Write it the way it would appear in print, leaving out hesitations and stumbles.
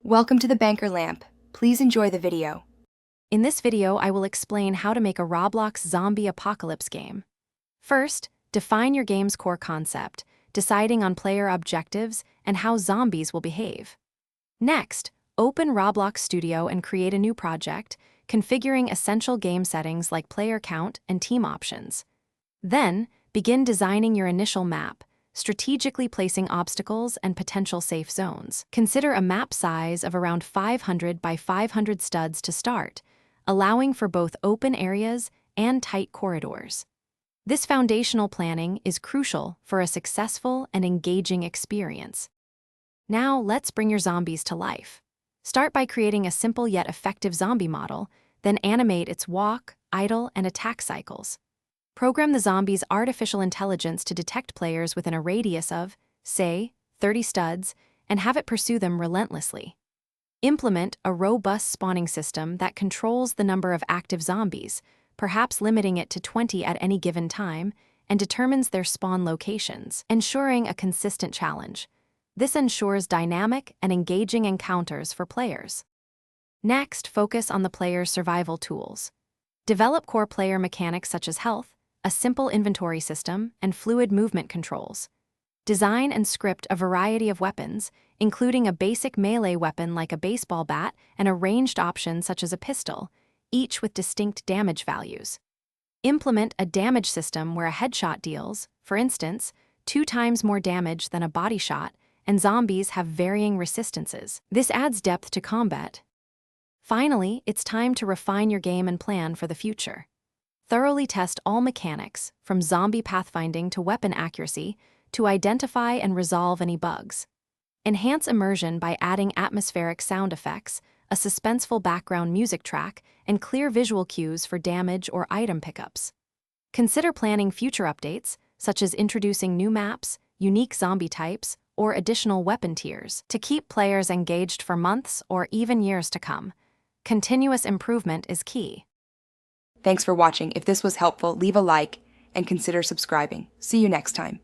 Welcome to the Banker Lamp. Please enjoy the video. In this video, I will explain how to make a Roblox zombie apocalypse game. First, define your game's core concept, deciding on player objectives and how zombies will behave. Next, open Roblox Studio and create a new project, configuring essential game settings like player count and team options. Then, begin designing your initial map, strategically placing obstacles and potential safe zones. Consider a map size of around 500 by 500 studs to start, allowing for both open areas and tight corridors. This foundational planning is crucial for a successful and engaging experience. Now, let's bring your zombies to life. Start by creating a simple yet effective zombie model, then animate its walk, idle, and attack cycles. Program the zombie's artificial intelligence to detect players within a radius of, say, 30 studs, and have it pursue them relentlessly. Implement a robust spawning system that controls the number of active zombies, perhaps limiting it to 20 at any given time, and determines their spawn locations, ensuring a consistent challenge. This ensures dynamic and engaging encounters for players. Next, focus on the player's survival tools. Develop core player mechanics such as health, a simple inventory system, and fluid movement controls. Design and script a variety of weapons, including a basic melee weapon like a baseball bat and a ranged option such as a pistol, each with distinct damage values. Implement a damage system where a headshot deals, for instance, 2 times more damage than a body shot, and zombies have varying resistances. This adds depth to combat. Finally, it's time to refine your game and plan for the future. Thoroughly test all mechanics, from zombie pathfinding to weapon accuracy, to identify and resolve any bugs. Enhance immersion by adding atmospheric sound effects, a suspenseful background music track, and clear visual cues for damage or item pickups. Consider planning future updates, such as introducing new maps, unique zombie types, or additional weapon tiers, to keep players engaged for months or even years to come. Continuous improvement is key. Thanks for watching. If this was helpful, leave a like and consider subscribing. See you next time.